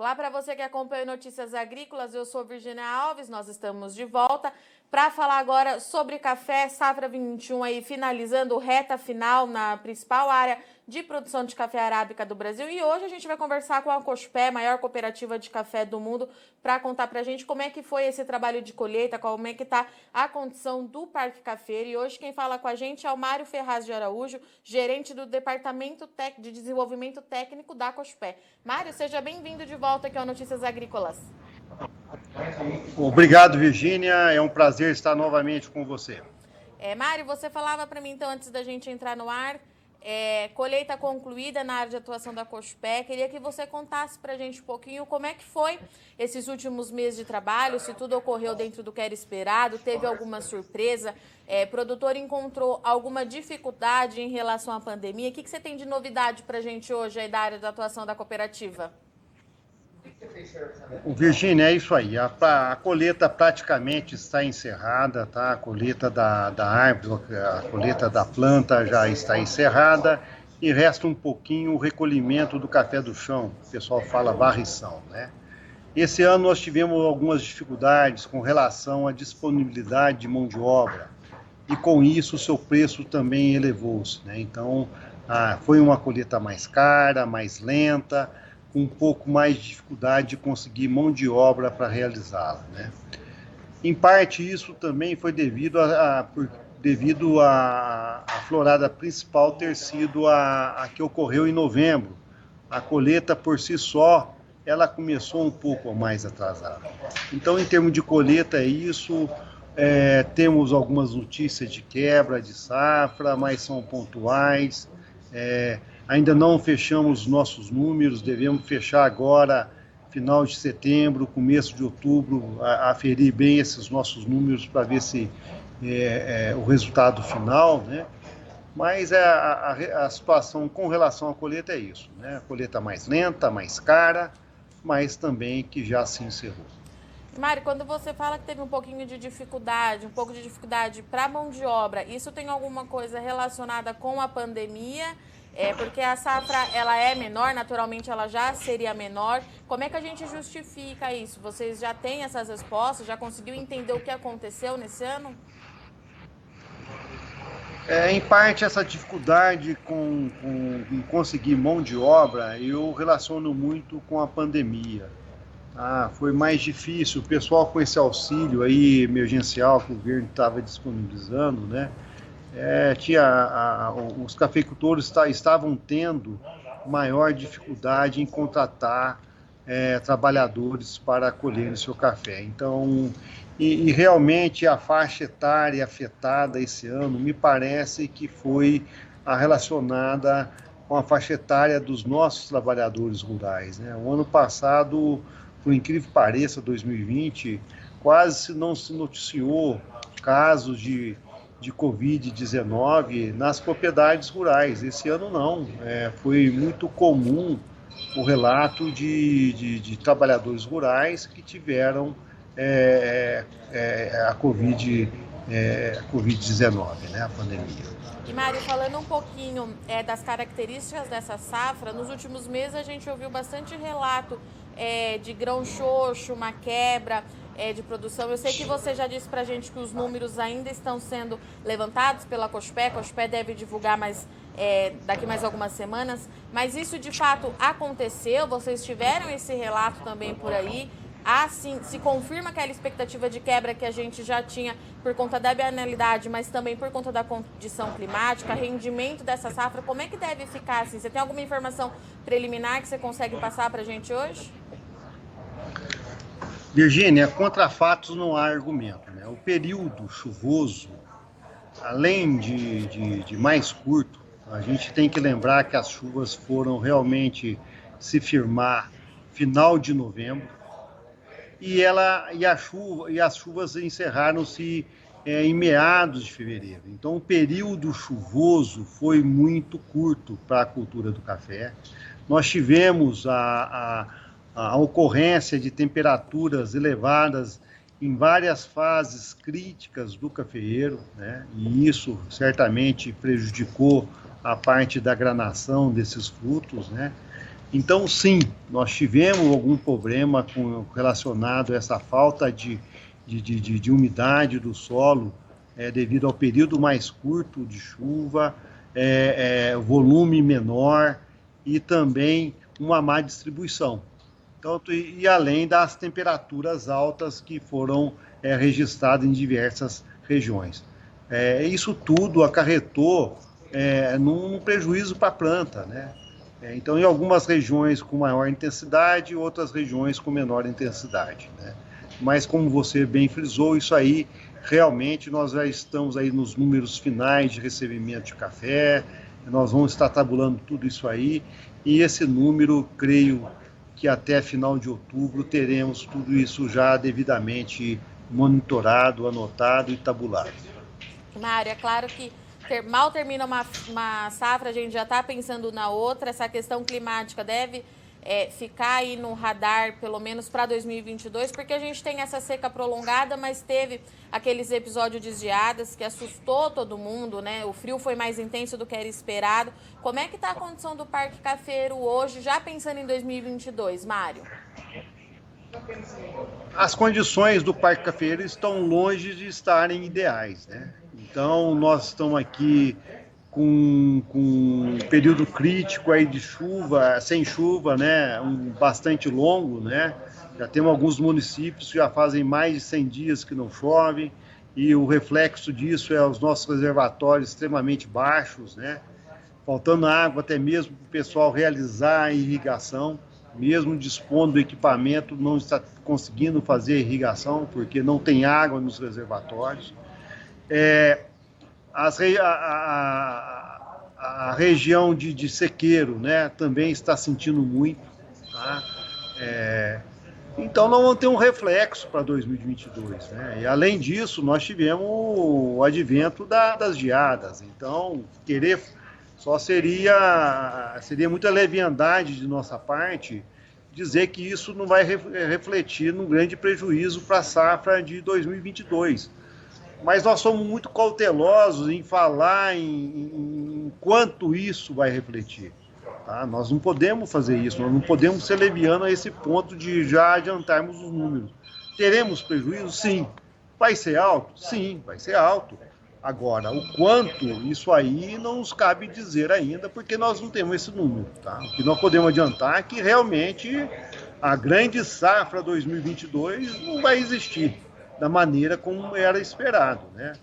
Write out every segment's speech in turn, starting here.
Olá para você que acompanha Notícias Agrícolas, eu sou Virginia Alves, nós estamos de volta para falar agora sobre café, safra 21 aí finalizando reta final na principal área de produção de café arábica do Brasil. E hoje a gente vai conversar com a Cospé, maior cooperativa de café do mundo, para contar para a gente como é que foi esse trabalho de colheita, como é que está a condição do Parque Cafeiro. E hoje quem fala com a gente é o Mário Ferraz de Araújo, gerente do Departamento de Desenvolvimento Técnico da Cospé. Mário, seja bem-vindo de volta aqui ao Notícias Agrícolas. Obrigado, Virgínia. É um prazer estar novamente com você. Mário, você falava para mim, então, antes da gente entrar no ar, colheita concluída na área de atuação da Cospé. Queria que você contasse para a gente um pouquinho como é que foi esses últimos meses de trabalho, se tudo ocorreu dentro do que era esperado, teve alguma surpresa, produtor encontrou alguma dificuldade em relação à pandemia. O que você tem de novidade para a gente hoje aí da área de atuação da cooperativa? Virgínia, é isso aí. A colheita praticamente está encerrada, tá? A colheita da árvore, a colheita da planta já está encerrada e resta um pouquinho o recolhimento do café do chão. O pessoal fala varrição, né? Esse ano nós tivemos algumas dificuldades com relação à disponibilidade de mão de obra e com isso o seu preço também elevou-se, né? Então, foi uma colheita mais cara, mais lenta, com um pouco mais de dificuldade de conseguir mão de obra para realizá-la, né? Em parte isso também foi devido à florada principal ter sido a que ocorreu em novembro. A colheita por si só, ela começou um pouco mais atrasada. Então, em termos de colheita é isso, temos algumas notícias de quebra de safra, mas são pontuais. Ainda não fechamos os nossos números, devemos fechar agora, final de setembro, começo de outubro, aferir bem esses nossos números para ver se o resultado final, né? Mas a situação com relação à colheita é isso, né? A colheita mais lenta, mais cara, mas também que já se encerrou. Mário, quando você fala que teve um pouco de dificuldade para mão de obra, isso tem alguma coisa relacionada com a pandemia? Porque a safra ela é menor, naturalmente ela já seria menor. Como é que a gente justifica isso? Vocês já têm essas respostas? Já conseguiu entender o que aconteceu nesse ano? Em parte, essa dificuldade com conseguir mão de obra, eu relaciono muito com a pandemia. Foi mais difícil, o pessoal com esse auxílio aí emergencial que o governo estava disponibilizando, né? Os cafeicultores estavam tendo maior dificuldade em contratar trabalhadores para colher o seu café. Então, e realmente a faixa etária afetada esse ano me parece que foi relacionada com a faixa etária dos nossos trabalhadores rurais, né? O ano passado, por incrível que pareça, 2020, quase não se noticiou casos de Covid-19 nas propriedades rurais. Esse ano não, foi muito comum o relato de trabalhadores rurais que tiveram a Covid-19, né, a pandemia. E Mário, falando um pouquinho das características dessa safra, nos últimos meses a gente ouviu bastante relato de grão xoxo, uma quebra de produção. Eu sei que você já disse pra gente que os números ainda estão sendo levantados pela Cospé. A Cospé deve divulgar daqui mais algumas semanas. Mas isso de fato aconteceu? Vocês tiveram esse relato também por aí? Sim, se confirma aquela expectativa de quebra que a gente já tinha por conta da bienalidade, mas também por conta da condição climática, rendimento dessa safra, como é que deve ficar assim? Você tem alguma informação preliminar que você consegue passar para a gente hoje? Virgínia, contra fatos não há argumento, né? O período chuvoso, além de mais curto, a gente tem que lembrar que as chuvas foram realmente se firmar final de novembro, e as chuvas encerraram-se em meados de fevereiro. Então, o período chuvoso foi muito curto para a cultura do café. Nós tivemos a ocorrência de temperaturas elevadas em várias fases críticas do cafeeiro, né? E isso certamente prejudicou a parte da granação desses frutos, né? Então, sim, nós tivemos algum problema relacionado a essa falta de umidade do solo, devido ao período mais curto de chuva, volume menor e também uma má distribuição. Então, e além das temperaturas altas que foram registradas em diversas regiões. Isso tudo acarretou num prejuízo para a planta, né? Então, em algumas regiões com maior intensidade, outras regiões com menor intensidade, né? Mas, como você bem frisou, isso aí, realmente, nós já estamos aí nos números finais de recebimento de café, nós vamos estar tabulando tudo isso aí, e esse número, creio que até final de outubro teremos tudo isso já devidamente monitorado, anotado e tabulado. Mário, é claro que mal termina uma safra, a gente já está pensando na outra. Essa questão climática deve ficar aí no radar, pelo menos para 2022, porque a gente tem essa seca prolongada, mas teve aqueles episódios de geadas que assustou todo mundo, né? O frio foi mais intenso do que era esperado. Como é que está a condição do Parque Cafeiro hoje, já pensando em 2022, Mário? As condições do Parque Cafeiro estão longe de estarem ideais, né? Então, nós estamos aqui com um período crítico aí de chuva, sem chuva, né? Bastante longo, né? Já temos alguns municípios que já fazem mais de 100 dias que não chove, e o reflexo disso é os nossos reservatórios extremamente baixos, né? Faltando água até mesmo para o pessoal realizar a irrigação, mesmo dispondo do equipamento, não está conseguindo fazer a irrigação, porque não tem água nos reservatórios. A região de sequeiro, né, também está sentindo muito, tá? Então, nós vamos ter um reflexo para 2022, né? E, além disso, nós tivemos o advento das geadas. Então, só seria muita leviandade de nossa parte dizer que isso não vai refletir num grande prejuízo para a safra de 2022. Mas nós somos muito cautelosos em falar em quanto isso vai refletir. Tá? Nós não podemos fazer isso, nós não podemos ser levianos a esse ponto de já adiantarmos os números. Teremos prejuízo? Sim. Vai ser alto? Sim, vai ser alto. Agora, o quanto, isso aí não nos cabe dizer ainda, porque nós não temos esse número. Tá? O que nós podemos adiantar é que realmente a grande safra 2022 não vai existir da maneira como era esperado, né?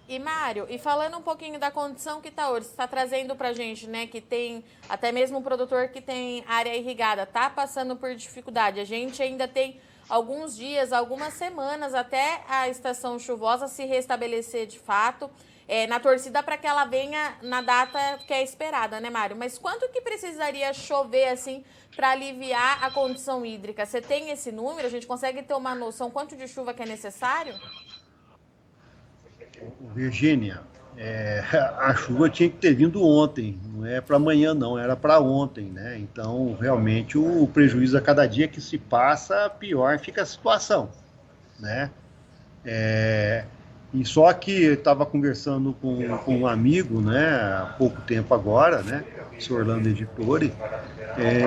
E, Mário, e falando um pouquinho da condição que está hoje, você está trazendo para a gente, né, que tem até mesmo um produtor que tem área irrigada, está passando por dificuldade. A gente ainda tem alguns dias, algumas semanas até a estação chuvosa se restabelecer de fato, na torcida para que ela venha na data que é esperada, né, Mário? Mas quanto que precisaria chover, assim, para aliviar a condição hídrica? Você tem esse número? A gente consegue ter uma noção quanto de chuva que é necessário? Virgínia, a chuva tinha que ter vindo ontem, não é para amanhã não, era para ontem, né? Então, realmente, o prejuízo a cada dia que se passa, pior fica a situação, né? E só que eu estava conversando com um amigo, né, há pouco tempo agora, né, o senhor Orlando Editore,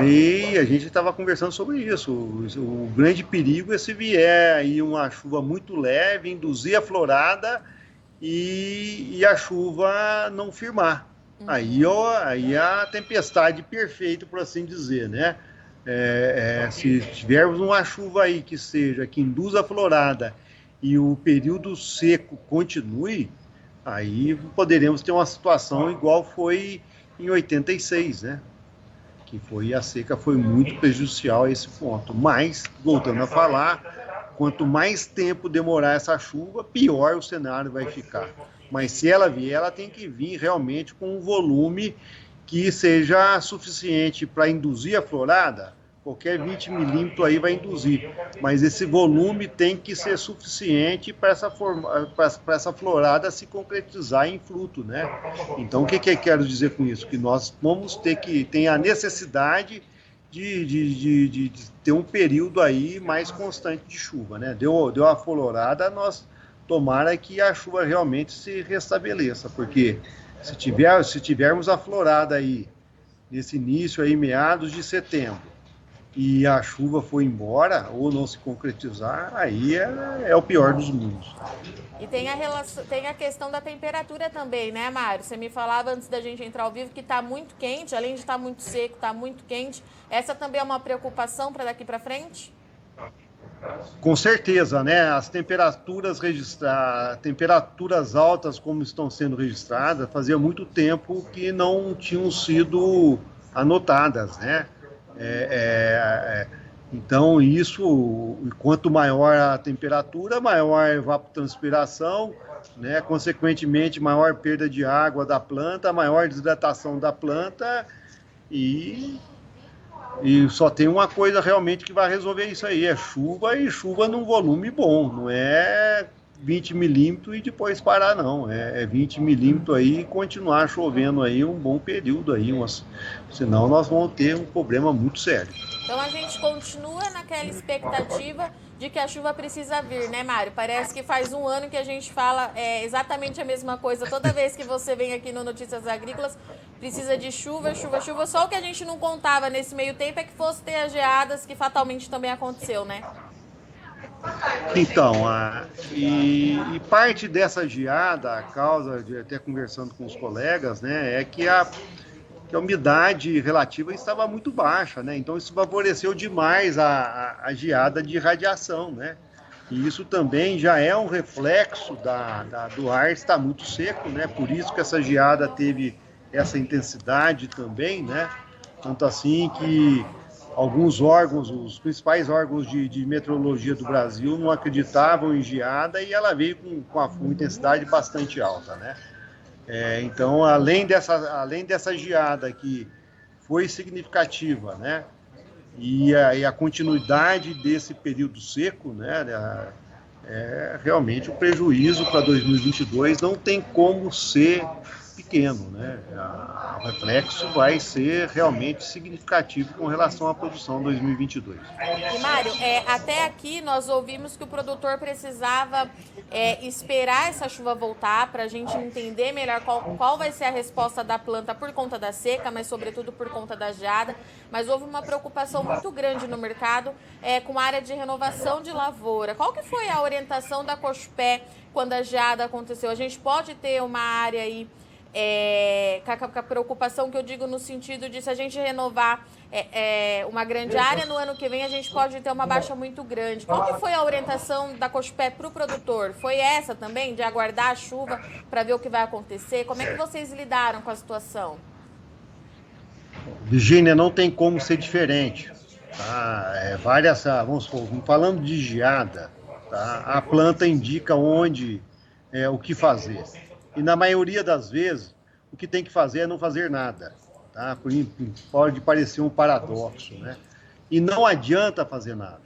e a gente estava conversando sobre isso. O grande perigo é se vier aí uma chuva muito leve, induzir a florada e a chuva não firmar. Aí a tempestade perfeita, por assim dizer, né? Se tivermos uma chuva aí que induza a florada e o período seco continue, aí poderemos ter uma situação igual foi em 86, né? Que a seca foi muito prejudicial a esse ponto. Mas, voltando a falar, quanto mais tempo demorar essa chuva, pior o cenário vai ficar. Mas se ela vier, ela tem que vir realmente com um volume que seja suficiente para induzir a florada. Qualquer 20 milímetros aí vai induzir, mas esse volume tem que ser suficiente para essa florada se concretizar em fruto, né? Então, o que eu quero dizer com isso? Que nós vamos ter a necessidade de ter um período aí mais constante de chuva, né? Deu a florada, nós tomara que a chuva realmente se restabeleça, porque se tivermos a florada aí nesse início aí, meados de setembro, e a chuva foi embora ou não se concretizar, aí é o pior dos mundos. E tem a questão da temperatura também, né, Mário? Você me falava antes da gente entrar ao vivo que está muito quente, além de estar muito seco, está muito quente. Essa também é uma preocupação para daqui para frente? Com certeza, né? As temperaturas altas como estão sendo registradas, fazia muito tempo que não tinham sido anotadas, né? Então, isso, quanto maior a temperatura, maior a evapotranspiração, né? Consequentemente, maior perda de água da planta, maior desidratação da planta e só tem uma coisa realmente que vai resolver isso aí, é chuva e chuva num volume bom, não é 20 milímetros e depois parar não, é 20 milímetros aí e continuar chovendo aí um bom período aí, senão nós vamos ter um problema muito sério. Então a gente continua naquela expectativa de que a chuva precisa vir, né, Mário? Parece que faz um ano que a gente fala exatamente a mesma coisa. Toda vez que você vem aqui no Notícias Agrícolas, precisa de chuva, chuva, chuva. Só o que a gente não contava nesse meio tempo é que fosse ter as geadas, que fatalmente também aconteceu, né? Então, e parte dessa geada, a causa, de até conversando com os colegas, né, é que a umidade relativa estava muito baixa, né? Então isso favoreceu demais a geada de radiação, né? E isso também já é um reflexo do ar estar muito seco, né? Por isso que essa geada teve essa intensidade também, né? Tanto assim que alguns órgãos, os principais órgãos de meteorologia do Brasil não acreditavam em geada e ela veio com uma intensidade bastante alta, né? Então, além dessa geada que foi significativa, né, e a continuidade desse período seco, né, realmente o prejuízo para 2022 não tem como ser pequeno, né? O reflexo vai ser realmente significativo com relação à produção 2022. E Mário, até aqui nós ouvimos que o produtor precisava esperar essa chuva voltar para a gente entender melhor qual vai ser a resposta da planta por conta da seca, mas sobretudo por conta da geada. Mas houve uma preocupação muito grande no mercado com a área de renovação de lavoura. Qual que foi a orientação da Cochupé quando a geada aconteceu? A gente pode ter uma área aí com a preocupação que eu digo no sentido de se a gente renovar uma grande área, no ano que vem a gente pode ter uma baixa muito grande. Qual que foi a orientação da Cochupé para o produtor? Foi essa também, de aguardar a chuva para ver o que vai acontecer? Como é que vocês lidaram com a situação? Virgínia, não tem como ser diferente. Tá? Vamos falando de geada, tá? A planta indica onde, o que fazer. E na maioria das vezes, o que tem que fazer é não fazer nada. Tá? Pode parecer um paradoxo, né? E não adianta fazer nada.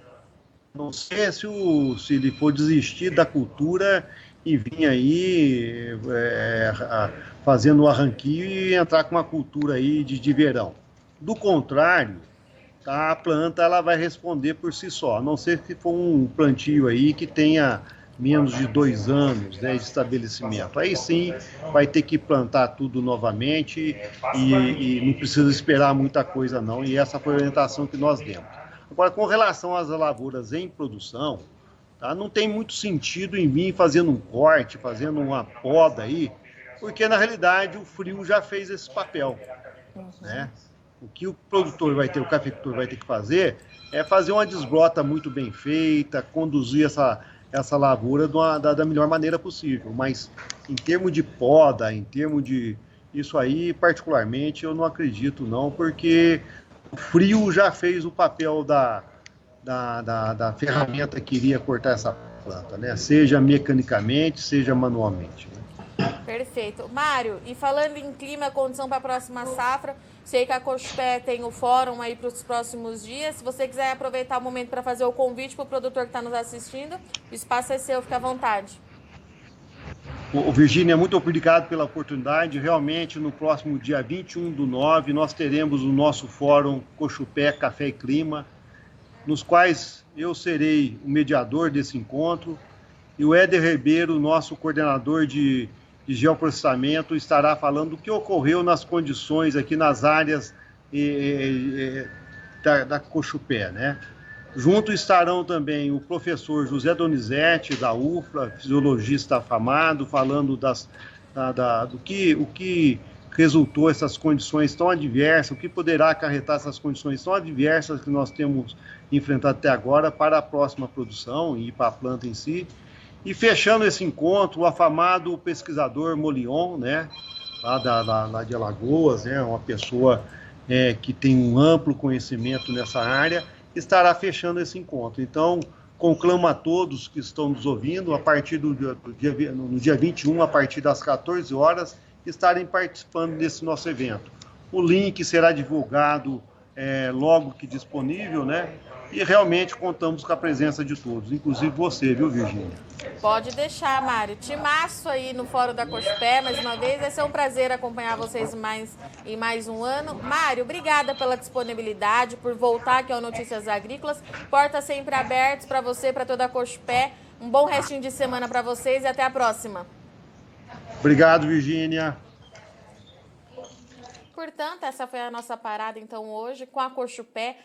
Não sei se ele for desistir da cultura e vir aí fazendo o arranquio e entrar com uma cultura aí de verão. Do contrário, tá? A planta ela vai responder por si só, a não ser que for um plantio aí que tenha menos de 2 anos, né, de estabelecimento. Aí sim vai ter que plantar tudo novamente e não precisa esperar muita coisa não, e essa foi a orientação que nós demos. Agora, com relação às lavouras em produção, tá, não tem muito sentido em vir fazendo um corte, fazendo uma poda aí, porque na realidade o frio já fez esse papel, né? O que o produtor vai ter, o cafeicultor vai ter que fazer é fazer uma desbrota muito bem feita, conduzir essa lavoura da melhor maneira possível. Mas em termos de poda, em termos de... Isso aí, particularmente, eu não acredito não, porque o frio já fez o papel da ferramenta que iria cortar essa planta, né? Seja mecanicamente, seja manualmente. Né? Perfeito. Mário, e falando em clima, condição para a próxima safra, sei que a Cochupé tem o fórum aí para os próximos dias. Se você quiser aproveitar o momento para fazer o convite para o produtor que está nos assistindo, o espaço é seu, fica à vontade. Virgínia, muito obrigado pela oportunidade. Realmente, no próximo dia 21/9, nós teremos o nosso fórum Cochupé Café e Clima, nos quais eu serei o mediador desse encontro, e o Éder Ribeiro, nosso coordenador de geoprocessamento, estará falando do que ocorreu nas condições aqui nas áreas da Cochupé, né? Junto estarão também o professor José Donizete, da UFLA, fisiologista afamado, falando do que resultou essas condições tão adversas, o que poderá acarretar essas condições tão adversas que nós temos enfrentado até agora para a próxima produção e para a planta em si. E fechando esse encontro, o afamado pesquisador Molion, né, lá de Alagoas, né, uma pessoa que tem um amplo conhecimento nessa área, estará fechando esse encontro. Então, conclamo a todos que estão nos ouvindo, a partir no dia 21, a partir das 14 horas, estarem participando desse nosso evento. O link será divulgado logo que disponível, né? E realmente contamos com a presença de todos, inclusive você, viu, Virgínia? Pode deixar, Mário. Timaço aí no Fórum da Cochupé, mais uma vez. Vai ser um prazer acompanhar vocês em mais um ano. Mário, obrigada pela disponibilidade, por voltar aqui ao Notícias Agrícolas. Portas sempre abertas para você, para toda a Cochupé. Um bom restinho de semana para vocês e até a próxima. Obrigado, Virgínia. Portanto, essa foi a nossa parada, então, hoje, com a Cochupé,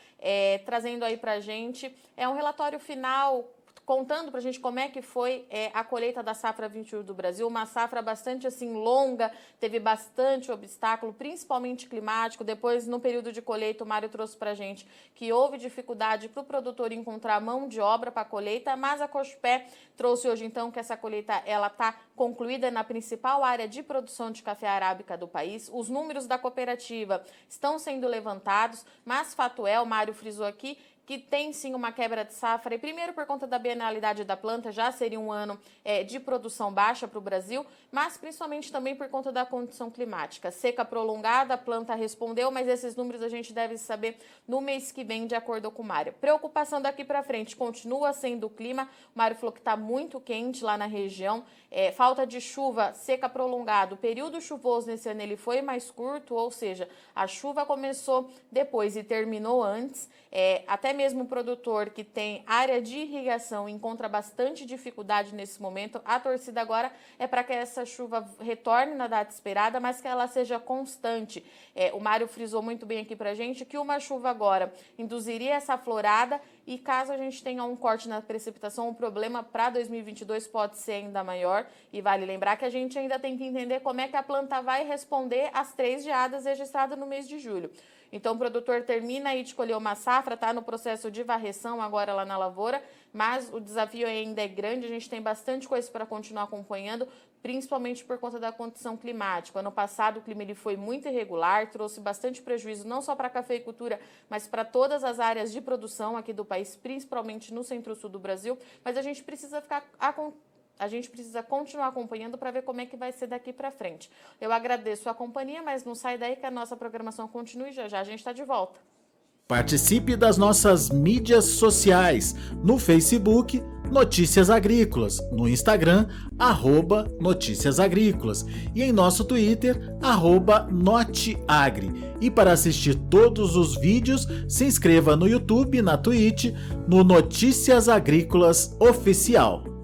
trazendo aí pra gente um relatório final, contando pra gente como é que foi a colheita da safra 21 do Brasil, uma safra bastante, assim, longa, teve bastante obstáculo, principalmente climático. Depois, no período de colheita, o Mário trouxe pra gente que houve dificuldade para o produtor encontrar mão de obra para a colheita, mas a Cochupé trouxe hoje, então, que essa colheita, ela tá concluída na principal área de produção de café arábica do país. Os números da cooperativa estão sendo levantados, mas fato é, o Mário frisou aqui, que tem sim uma quebra de safra, e primeiro por conta da bienalidade da planta, já seria um ano de produção baixa para o Brasil, mas principalmente também por conta da condição climática. Seca prolongada, a planta respondeu, mas esses números a gente deve saber no mês que vem, de acordo com o Mário. Preocupação daqui para frente continua sendo o clima. O Mário falou que está muito quente lá na região, falta de chuva, seca prolongada. O período chuvoso nesse ano ele foi mais curto, ou seja, a chuva começou depois e terminou antes. Até mesmo o produtor que tem área de irrigação encontra bastante dificuldade nesse momento. A torcida agora é para que essa chuva retorne na data esperada, mas que ela seja constante. O Mário frisou muito bem aqui para a gente que uma chuva agora induziria essa florada, e caso a gente tenha um corte na precipitação, o problema para 2022 pode ser ainda maior. E vale lembrar que a gente ainda tem que entender como é que a planta vai responder às 3 geadas registradas no mês de julho. Então, o produtor termina aí de colher uma safra, está no processo de varreção agora lá na lavoura, mas o desafio ainda é grande, a gente tem bastante coisa para continuar acompanhando, principalmente por conta da condição climática. Ano passado o clima ele foi muito irregular, trouxe bastante prejuízo não só para a cafeicultura, mas para todas as áreas de produção aqui do país, principalmente no centro-sul do Brasil, mas a gente precisa continuar acompanhando para ver como é que vai ser daqui para frente. Eu agradeço a companhia, mas não sai daí que a nossa programação continue, já a gente está de volta. Participe das nossas mídias sociais, no Facebook, Notícias Agrícolas, no Instagram, @Notícias Agrícolas e em nosso Twitter, @Noteagri. E para assistir todos os vídeos, se inscreva no YouTube, na Twitch, no Notícias Agrícolas Oficial.